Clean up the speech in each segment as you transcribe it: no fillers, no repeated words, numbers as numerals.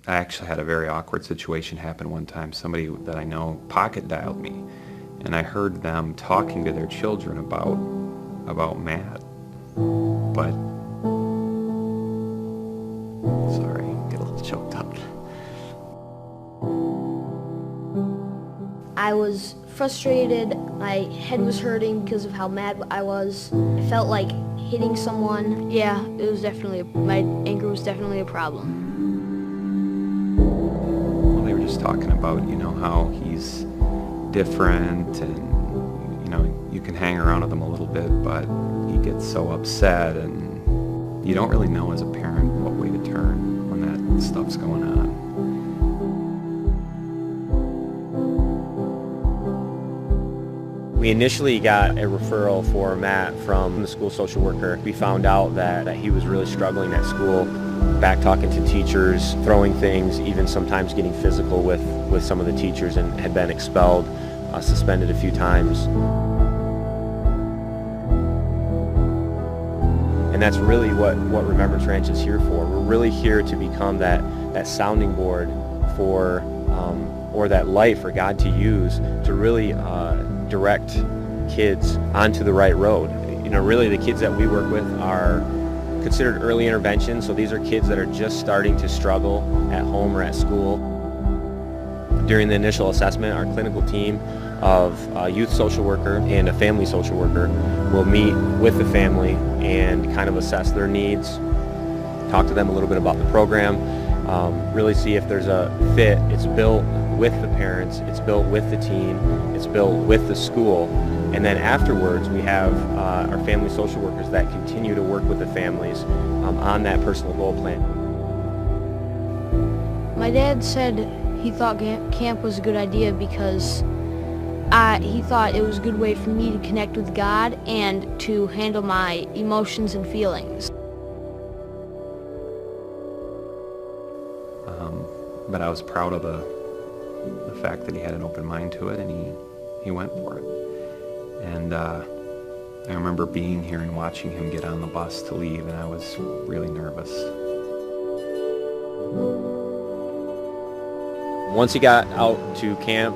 I actually had a very awkward situation happen one time. Somebody that I know pocket dialed me, and I heard them talking to their children about Matt. But sorry, get a little choked up. I was frustrated. My head was hurting because of how mad I was. I felt like hitting someone. Yeah, it was definitely, my anger was definitely a problem. Well, they were just talking about, how he's different, and, you can hang around with him a little bit, but he gets so upset, and you don't really know as a parent what way to turn when that stuff's going on. We initially got a referral for Matt from the school social worker. We found out that he was really struggling at school, back talking to teachers, throwing things, even sometimes getting physical with some of the teachers, and had been expelled, suspended a few times. And that's really what Remembrance Ranch is here for. We're really here to become that sounding board for, or that light for God to use to really direct kids onto the right road. Really the kids that we work with are considered early intervention, so these are kids that are just starting to struggle at home or at school. During the initial assessment, our clinical team of a youth social worker and a family social worker will meet with the family and kind of assess their needs, talk to them a little bit about the program, really see if there's a fit. It's built with the parents, it's built with the teen, it's built with the school, and then afterwards we have our family social workers that continue to work with the families on that personal goal plan. My dad said he thought camp was a good idea because he thought it was a good way for me to connect with God and to handle my emotions and feelings. But I was proud of the fact that he had an open mind to it, and he went for it. And I remember being here and watching him get on the bus to leave, and I was really nervous. Once he got out to camp,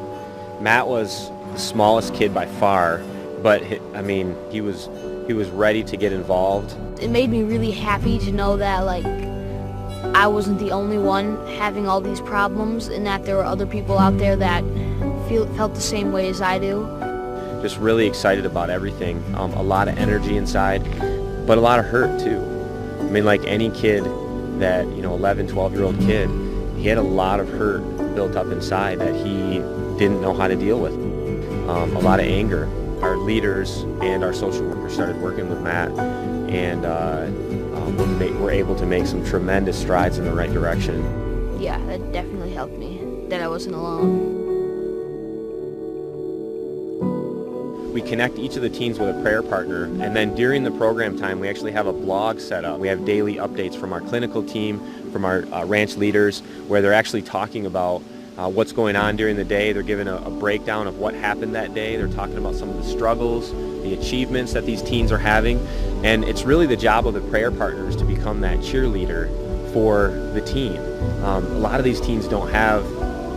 Matt was the smallest kid by far, but he was ready to get involved. It made me really happy to know that I wasn't the only one having all these problems, and that there were other people out there that felt the same way as I do. Just really excited about everything. A lot of energy inside, but a lot of hurt too. Like any kid that, 11, 12-year-old kid, he had a lot of hurt built up inside that he didn't know how to deal with. A lot of anger. Our leaders and our social workers started working with Matt, and we're able to make some tremendous strides in the right direction. Yeah, that definitely helped me, that I wasn't alone. We connect each of the teens with a prayer partner, and then during the program time, we actually have a blog set up. We have daily updates from our clinical team, from our ranch leaders, where they're actually talking about what's going on during the day. They're giving a breakdown of what happened that day. They're talking about some of the struggles, the achievements that these teens are having. And it's really the job of the prayer partners to become that cheerleader for the teen. A lot of these teens don't have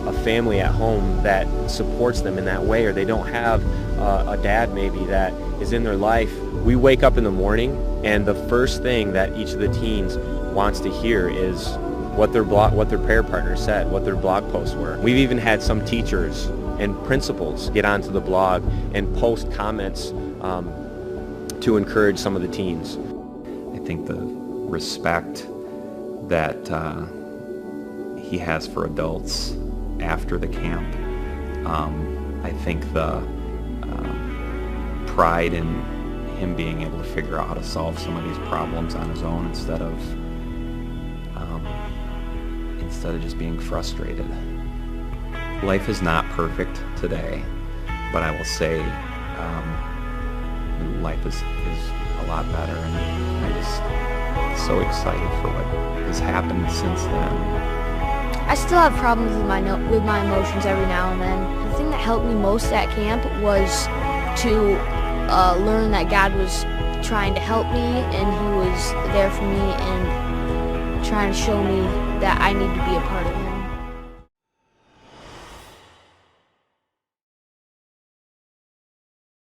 a family at home that supports them in that way, or they don't have a dad maybe that is in their life. We wake up in the morning, and the first thing that each of the teens wants to hear is what their prayer partner said, what their blog posts were. We've even had some teachers and principals get onto the blog and post comments to encourage some of the teens. I think the respect that he has for adults after the camp, I think the pride in him being able to figure out how to solve some of these problems on his own instead of just being frustrated. Life is not perfect today, but I will say life is a lot better, and I'm just so excited for what has happened since then. I still have problems with my emotions every now and then. The thing that helped me most at camp was to learn that God was trying to help me, and He was there for me, and trying to show me that I need to be a part of it.